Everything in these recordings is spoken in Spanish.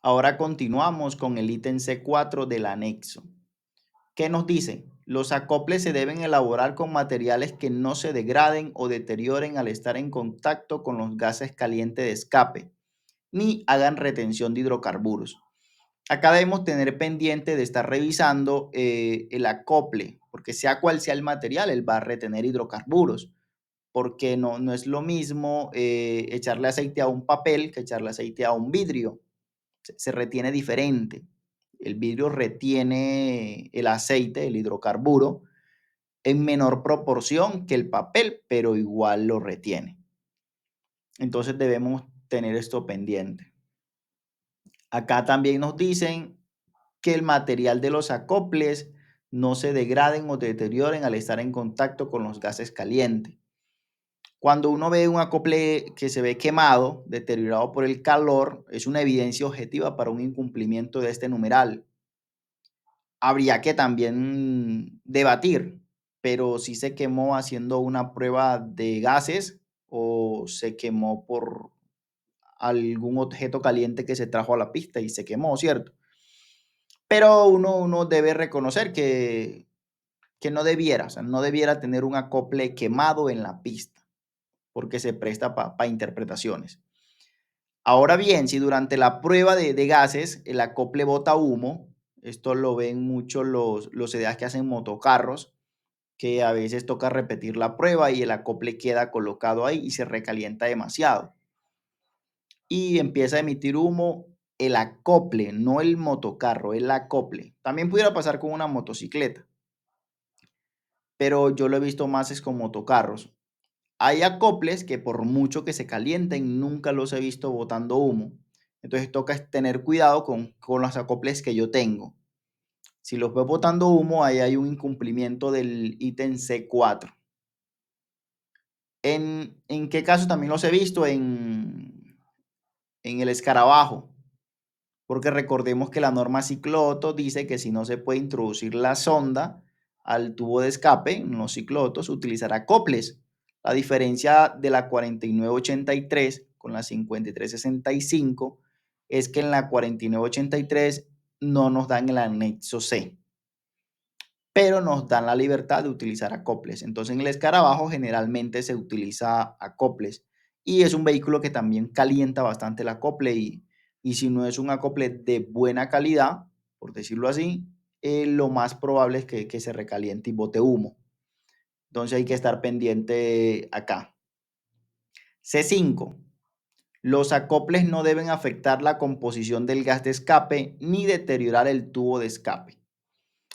Ahora continuamos con el ítem C4 del anexo. ¿Qué nos dice? Los acoples se deben elaborar con materiales que no se degraden o deterioren al estar en contacto con los gases calientes de escape, ni hagan retención de hidrocarburos. Acá debemos tener pendiente de estar revisando el acople, porque sea cual sea el material, él va a retener hidrocarburos, porque no es lo mismo echarle aceite a un papel que echarle aceite a un vidrio. Se retiene diferente. El vidrio retiene el aceite, el hidrocarburo, en menor proporción que el papel, pero igual lo retiene. Entonces debemos tener esto pendiente. Acá también nos dicen que el material de los acoples no se degraden o deterioren al estar en contacto con los gases calientes. Cuando uno ve un acople que se ve quemado, deteriorado por el calor, es una evidencia objetiva para un incumplimiento de este numeral. Habría que también debatir, pero si se quemó haciendo una prueba de gases o se quemó por algún objeto caliente que se trajo a la pista y se quemó, ¿cierto? Pero uno debe reconocer que no debiera, o sea, no debiera tener un acople quemado en la pista, porque se presta para interpretaciones. Ahora bien, si durante la prueba de gases el acople bota humo, esto lo ven mucho los EDAs que hacen motocarros, que a veces toca repetir la prueba y el acople queda colocado ahí y se recalienta demasiado. Y empieza a emitir humo el acople, no el motocarro, el acople. También pudiera pasar con una motocicleta, pero yo lo he visto más es con motocarros. Hay acoples que por mucho que se calienten, nunca los he visto botando humo. Entonces toca tener cuidado con los acoples que yo tengo. Si los veo botando humo, ahí hay un incumplimiento del ítem C4. ¿En qué caso también los he visto? En el escarabajo. Porque recordemos que la norma cicloto dice que si no se puede introducir la sonda al tubo de escape, en los ciclotos, utilizará acoples. La diferencia de la 4983 con la 5365 es que en la 4983 no nos dan el anexo C, pero nos dan la libertad de utilizar acoples. Entonces en el escarabajo generalmente se utiliza acoples y es un vehículo que también calienta bastante el acople y si no es un acople de buena calidad, por decirlo así, lo más probable es que se recaliente y bote humo. Entonces hay que estar pendiente acá. C5. Los acoples no deben afectar la composición del gas de escape ni deteriorar el tubo de escape.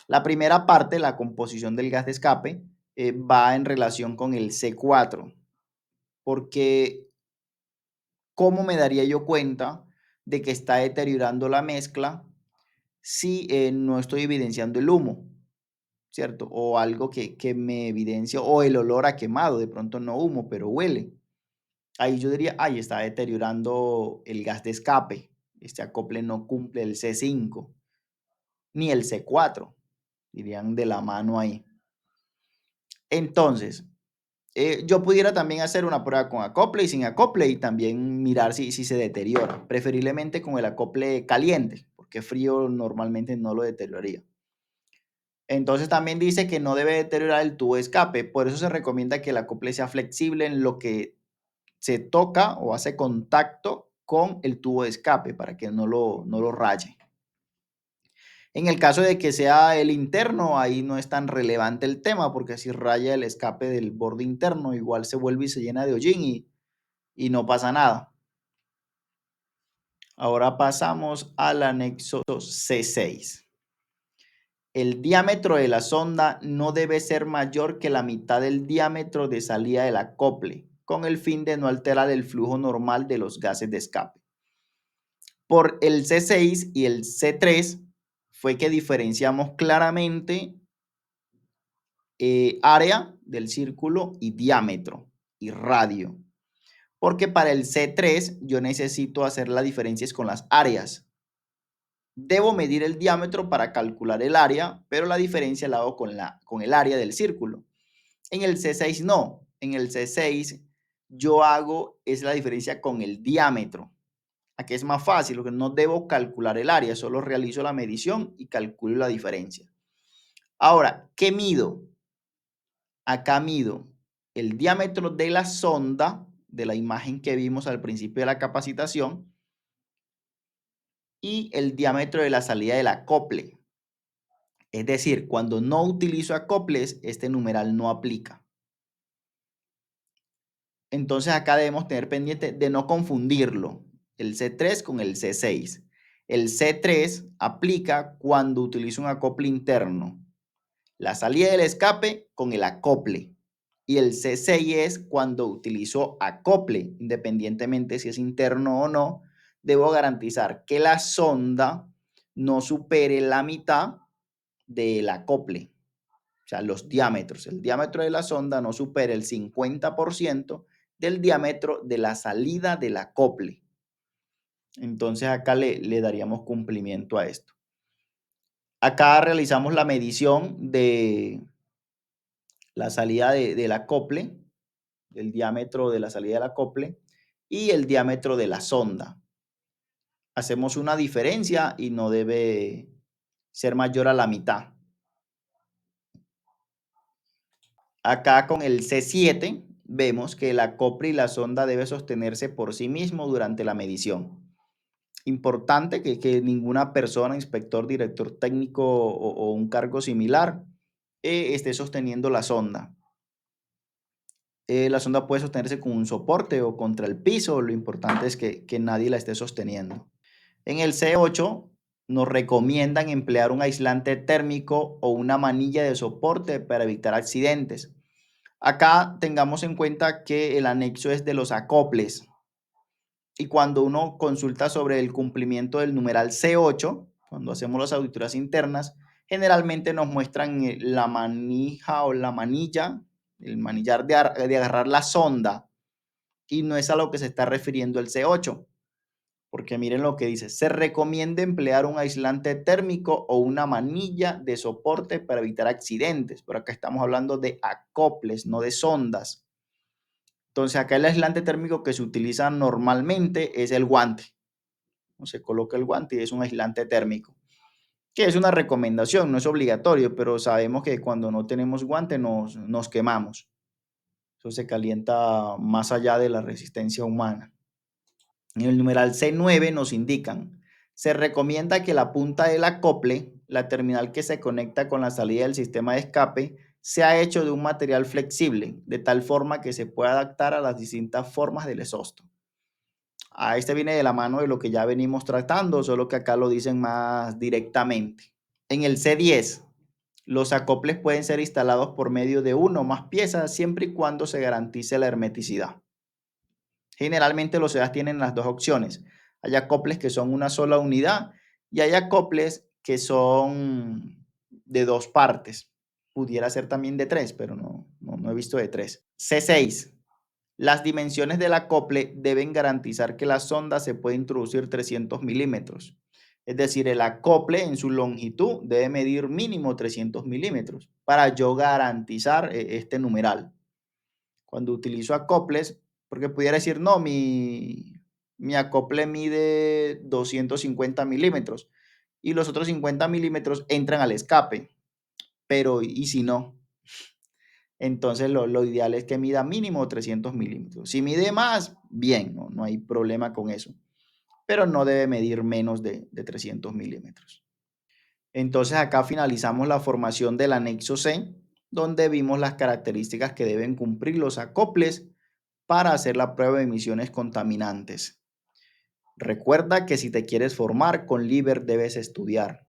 La primera parte, la composición del gas de escape, va en relación con el C4, porque ¿cómo me daría yo cuenta de que está deteriorando la mezcla si no estoy evidenciando el humo, ¿cierto? O algo que me evidencia, o el olor a quemado, de pronto no humo, pero huele. Ahí yo diría, ay, está deteriorando el gas de escape. Este acople no cumple el C5 ni el C4, irían de la mano ahí. Entonces, yo pudiera también hacer una prueba con acople y sin acople y también mirar si se deteriora, preferiblemente con el acople caliente, porque frío normalmente no lo deterioraría. Entonces también dice que no debe deteriorar el tubo de escape, por eso se recomienda que el acople sea flexible en lo que se toca o hace contacto con el tubo de escape para que no lo raye. En el caso de que sea el interno, ahí no es tan relevante el tema, porque si raya el escape del borde interno, igual se vuelve y se llena de hollín y no pasa nada. Ahora pasamos al anexo C6. El diámetro de la sonda no debe ser mayor que la mitad del diámetro de salida del acople, con el fin de no alterar el flujo normal de los gases de escape. Por el C6 y el C3 fue que diferenciamos claramente área del círculo y diámetro y radio. Porque para el C3 yo necesito hacer las diferencias con las áreas. Debo medir el diámetro para calcular el área, pero la diferencia la hago con el área del círculo. En el C6 no. En el C6 yo hago es la diferencia con el diámetro. Aquí es más fácil, porque no debo calcular el área, solo realizo la medición y calculo la diferencia. Ahora, ¿qué mido? Acá mido el diámetro de la sonda, de la imagen que vimos al principio de la capacitación, y el diámetro de la salida del acople. Es decir, cuando no utilizo acoples, este numeral no aplica. Entonces acá debemos tener pendiente de no confundirlo, el C3 con el C6. El C3 aplica cuando utilizo un acople interno, la salida del escape con el acople. Y el C6 es cuando utilizo acople, independientemente si es interno o no, debo garantizar que la sonda no supere la mitad del acople. O sea, los diámetros. El diámetro de la sonda no supere el 50% del diámetro de la salida del acople. Entonces acá le daríamos cumplimiento a esto. Acá realizamos la medición de la salida del acople, el diámetro de la salida del acople y el diámetro de la sonda. Hacemos una diferencia y no debe ser mayor a la mitad. Acá con el C7 vemos que el acople y la sonda debe sostenerse por sí mismo durante la medición. Importante que ninguna persona, inspector, director técnico o un cargo similar, esté sosteniendo la sonda. La sonda puede sostenerse con un soporte o contra el piso, lo importante es que nadie la esté sosteniendo. En el C8 nos recomiendan emplear un aislante térmico o una manilla de soporte para evitar accidentes. Acá tengamos en cuenta que el anexo es de los acoples y cuando uno consulta sobre el cumplimiento del numeral C8, cuando hacemos las auditorías internas, generalmente nos muestran la manija o la manilla, el manillar de agarrar la sonda, y no es a lo que se está refiriendo el C8, porque miren lo que dice, se recomienda emplear un aislante térmico o una manilla de soporte para evitar accidentes, pero acá estamos hablando de acoples, no de sondas. Entonces acá el aislante térmico que se utiliza normalmente es el guante. Se coloca el guante y es un aislante térmico, que es una recomendación, no es obligatorio, pero sabemos que cuando no tenemos guante nos quemamos. Eso se calienta más allá de la resistencia humana. En el numeral C9 nos indican, se recomienda que la punta del acople, la terminal que se conecta con la salida del sistema de escape, sea hecho de un material flexible, de tal forma que se pueda adaptar a las distintas formas del exhausto. Este viene de la mano de lo que ya venimos tratando, solo que acá lo dicen más directamente. En el C10, los acoples pueden ser instalados por medio de una o más piezas siempre y cuando se garantice la hermeticidad. Generalmente los SEDAS tienen las dos opciones. Hay acoples que son una sola unidad y hay acoples que son de dos partes. Pudiera ser también de tres, pero no he visto de tres. C6. Las dimensiones del acople deben garantizar que la sonda se puede introducir 300 milímetros. Es decir, el acople en su longitud debe medir mínimo 300 milímetros para yo garantizar este numeral. Cuando utilizo acoples, porque pudiera decir, no, mi acople mide 250 milímetros y los otros 50 milímetros entran al escape, pero ¿y si no? Entonces lo ideal es que mida mínimo 300 milímetros. Si mide más, bien, no hay problema con eso, pero no debe medir menos de 300 milímetros. Entonces acá finalizamos la formación del anexo C, donde vimos las características que deben cumplir los acoples para hacer la prueba de emisiones contaminantes. Recuerda que si te quieres formar con Liber debes estudiar.